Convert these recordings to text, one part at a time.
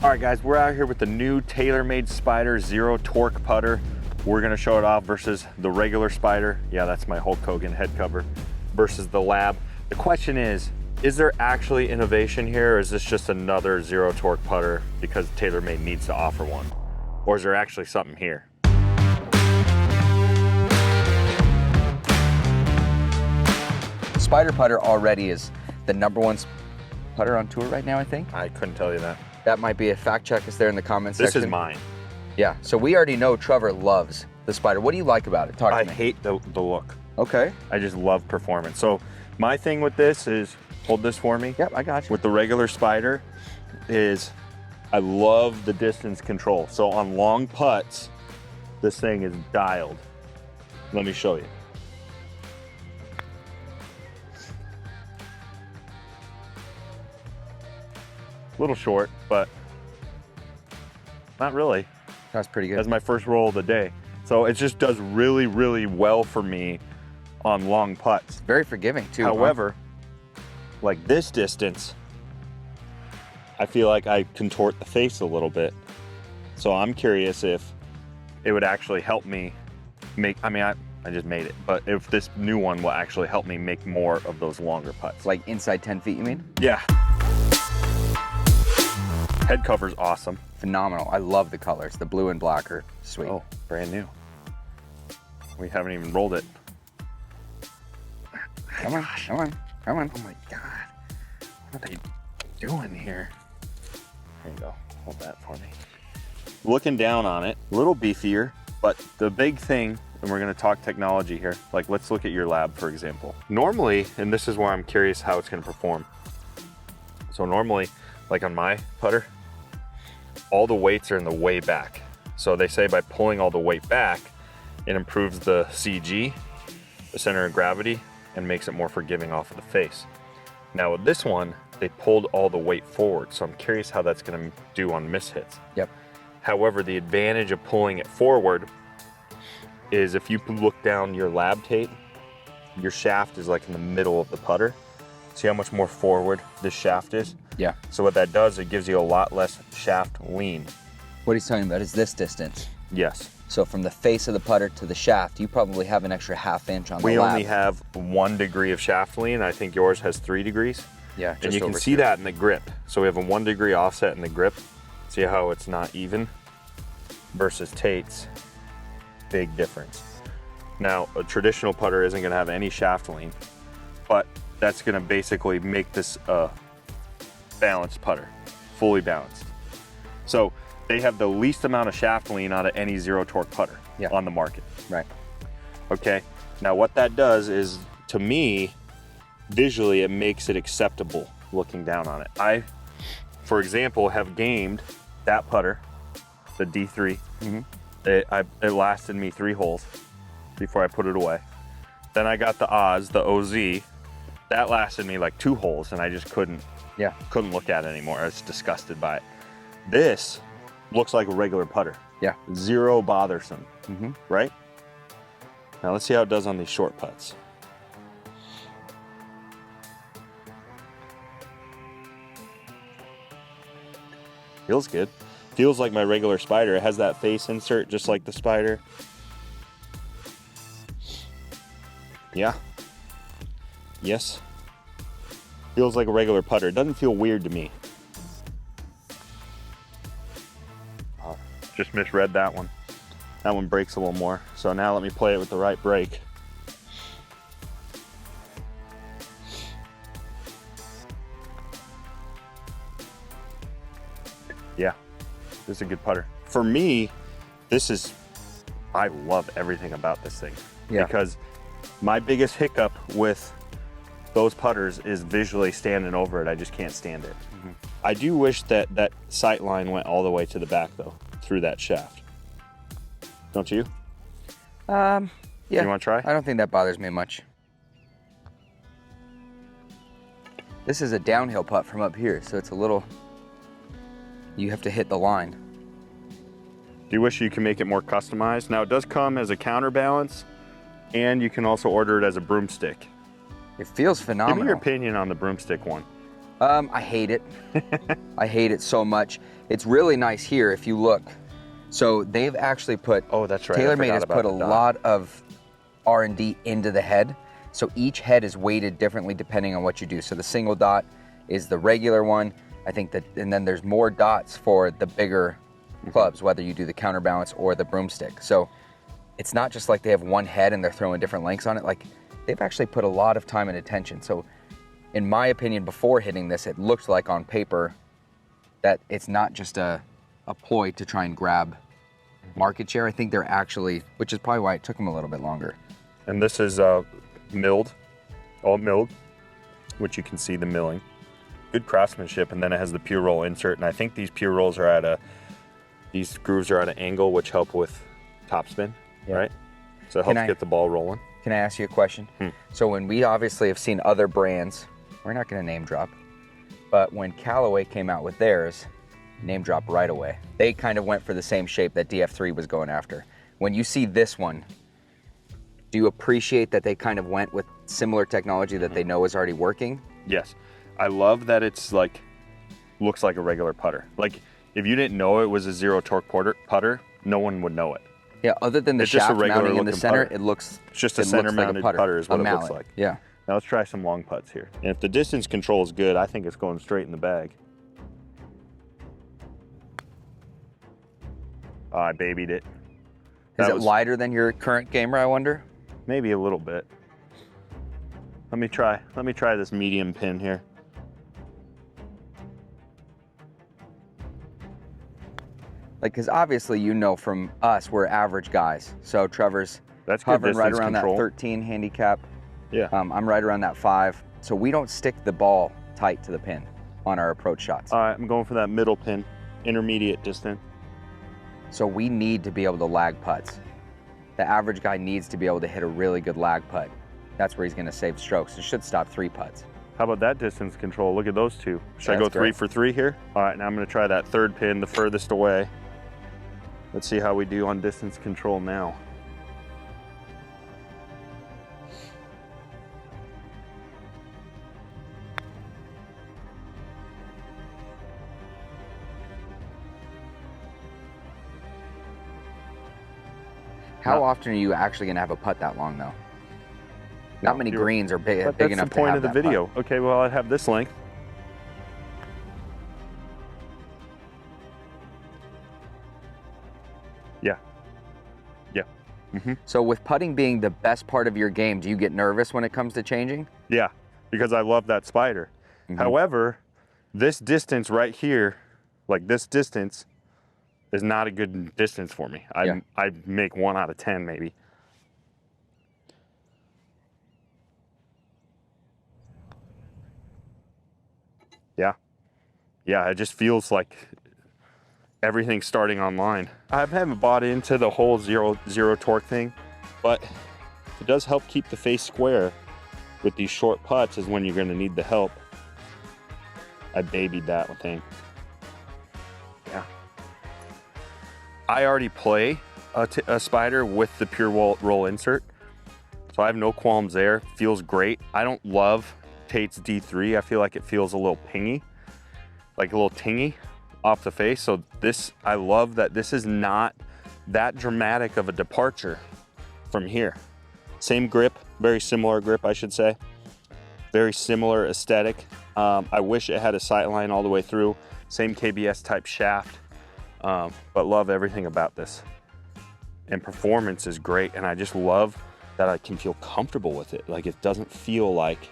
All right, guys, we're out here with the new TaylorMade's Spider Zero Torque putter. We're gonna show it off versus the regular Spider. Yeah, that's my Hulk Hogan head cover versus the LAB. The question is there actually innovation here, or is this just another Zero Torque putter because TaylorMade needs to offer one? Or is there actually something here? Spider putter already is the #1 putter on tour right now, I think. I couldn't tell you that. That might be a fact check us there in the comments section. This is mine. Yeah, so we already know Trevor loves the Spider. What do you like about it? Talk to me. I hate the look. Okay. I just love performance. So my thing with this is, hold this for me. Yep, I got you. With the regular Spider is, I love the distance control. So on long putts, this thing is dialed. Let me show you. A little short, but not really. That's pretty good. That's my first roll of the day. So it just does really, really well for me on long putts. Very forgiving too. However, like this distance, I feel like I contort the face a little bit. So I'm curious if it would actually help me make, I mean, I just made it, but if this new one will actually help me make more of those longer putts. Like inside 10 feet, you mean? Yeah. Head cover's awesome. Phenomenal. I love the colors. The blue and black are sweet. Oh, brand new. We haven't even rolled it. Come on, come on, come on. Oh my God. What are they doing here? There you go. Hold that for me. Looking down on it, a little beefier, but the big thing, and we're gonna talk technology here, like let's look at your LAB, for example. Normally, and this is where I'm curious how it's gonna perform. So normally, like on my putter, all the weights are in the way back. So they say by pulling all the weight back, it improves the CG, the center of gravity, and makes it more forgiving off of the face. Now with this one, they pulled all the weight forward. So I'm curious how that's gonna do on miss hits. Yep. However, the advantage of pulling it forward is if you look down your LAB tape, your shaft is like in the middle of the putter. See how much more forward this shaft is? Yeah. So what that does, it gives you a lot less shaft lean. What he's talking about is this distance. Yes. So from the face of the putter to the shaft, you probably have an extra ½ inch on the We LAB. only have 1 degree of shaft lean. I think yours has 3 degrees. Yeah, and you can see that in the grip. So we have a 1 degree offset in the grip. See how it's not even? Versus Tate's, big difference. Now, a traditional putter isn't gonna have any shaft lean, but that's gonna basically make this a balanced putter, fully balanced. So they have the least amount of shaft lean out of any Zero Torque putter on the market. Right. Okay, now what that does is, to me, visually it makes it acceptable looking down on it. I, for example, have gamed that putter, the D3. It lasted me 3 holes before I put it away. Then I got the Oz, the OZ. That lasted me like 2 holes, and I just couldn't look at it anymore. I was disgusted by it. This looks like a regular putter. Yeah. Zero bothersome, right? Now let's see how it does on these short putts. Feels good. Feels like my regular Spider. It has that face insert just like the Spider. Yeah. Yes. Feels like a regular putter. It doesn't feel weird to me. Just misread that one. That one breaks a little more. So now let me play it with the right break. Yeah, this is a good putter. For me, I love everything about this thing. Yeah. Because my biggest hiccup with those putters is visually standing over it. I just can't stand it. I do wish that that sight line went all the way to the back though, through that shaft. Don't you? Yeah. You want to try? I don't think that bothers me much. This is a downhill putt from up here, so it's a little, you have to hit the line. Do you wish you could make it more customized? Now it does come as a counterbalance, and you can also order it as a broomstick. It feels phenomenal. Give me your opinion on the broomstick one. I hate it. I hate it so much. It's really nice here if you look. So they've actually put, oh, that's right. TaylorMade has put a lot of R&D into the head. So each head is weighted differently depending on what you do. So the single dot is the regular one. I think that, and then there's more dots for the bigger clubs, whether you do the counterbalance or the broomstick. So it's not just like they have one head and they're throwing different lengths on it. Like they've actually put a lot of time and attention. So in my opinion, before hitting this, it looked like on paper that it's not just a ploy to try and grab market share. I think they're actually, which is probably why it took them a little bit longer. And this is milled, all milled, which you can see the milling. Good craftsmanship, and then it has the pure roll insert. And I think these pure rolls are at these grooves are at an angle which help with topspin, right? So it helps get the ball rolling. Can I ask you a question? So when we obviously have seen other brands, we're not going to name drop, but when Callaway came out with theirs, name drop right away. They kind of went for the same shape that DF3 was going after. When you see this one, do you appreciate that they kind of went with similar technology that they know is already working? Yes. I love that it's like, looks like a regular putter. Like if you didn't know it was a zero torque putter, no one would know it. Yeah, other than the it's just shaft a regular mounting in the center, putter. it looks It's just a center mounted like putter is what it looks like. Yeah. Now let's try some long putts here. And if the distance control is good, I think it's going straight in the bag. Oh, I babied it. Is it lighter than your current gamer, I wonder? Maybe a little bit. Let me try this medium pin here. Like, because obviously you know from us, we're average guys. So Trevor's hovering right around that 13 handicap. Yeah. I'm right around that 5. So we don't stick the ball tight to the pin on our approach shots. All right, I'm going for that middle pin, intermediate distance. So we need to be able to lag putts. The average guy needs to be able to hit a really good lag putt. That's where he's going to save strokes. It should stop 3 putts. How about that distance control? Look at those two. Should I go 3 for 3 here? All right, now I'm going to try that third pin, the furthest away. Let's see how we do on distance control now. How often are you actually going to have a putt that long, though? Not many greens are big enough to have That's the point of the video. putt. Okay, well, I'd have this length. Yeah. Yeah. So with putting being the best part of your game, do you get nervous when it comes to changing? Yeah, because I love that spider. However, this distance right here, like this distance, is not a good distance for me. I make 1 out of 10 maybe. Yeah. Yeah, it just feels like everything's starting online. I haven't bought into the whole zero torque thing, but it does help keep the face square with these short putts is when you're gonna need the help. I babied that thing. Yeah. I already play a spider with the pure roll insert, so I have no qualms there. Feels great. I don't love Tate's D3. I feel like it feels a little pingy, like a little tingy off the face. So this, I love that this is not that dramatic of a departure from here. Same grip, very similar grip, I should say. Very similar aesthetic. I wish it had a sight line all the way through. Same KBS type shaft, but love everything about this. And performance is great, and I just love that I can feel comfortable with it. Like it doesn't feel like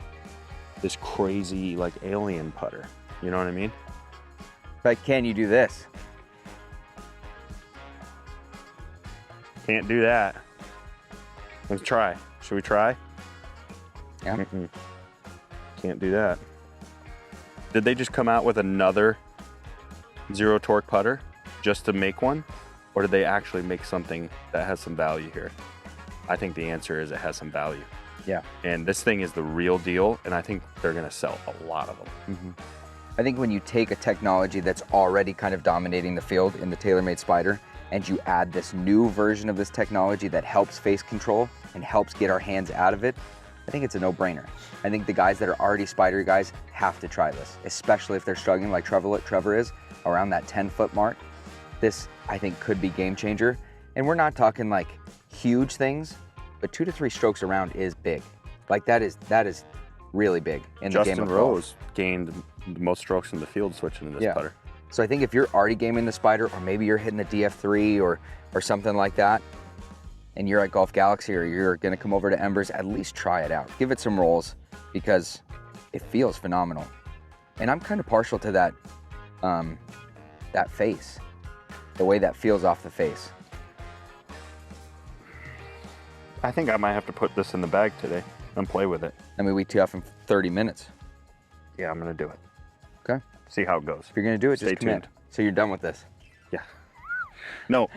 this crazy like alien putter. You know what I mean? But can you do this? Can't do that. Let's try. Should we try? Yeah. Can't do that. Did they just come out with another zero torque putter just to make one? Or did they actually make something that has some value here? I think the answer is it has some value. Yeah. And this thing is the real deal, and I think they're gonna sell a lot of them. I think when you take a technology that's already kind of dominating the field in the TaylorMade Spider, and you add this new version of this technology that helps face control and helps get our hands out of it, I think it's a no-brainer. I think the guys that are already spider guys have to try this, especially if they're struggling like Trevor is, around that 10-foot mark. This, I think, could be game changer. And we're not talking like huge things, but 2 to 3 strokes around is big. Like that is really big in the game of golf. Justin Rose gained the most strokes in the field switching to this putter. So I think if you're already gaming the spider, or maybe you're hitting the DF3 or something like that, and you're at Golf Galaxy or you're gonna come over to Embers, at least try it out. Give it some rolls because it feels phenomenal. And I'm kind of partial to that, that face, the way that feels off the face. I think I might have to put this in the bag today and play with it. I mean, we tee off in 30 minutes. Yeah, I'm gonna do it. Okay. See how it goes. If you're gonna do it, Stay just commit. tuned. So you're done with this? Yeah. No.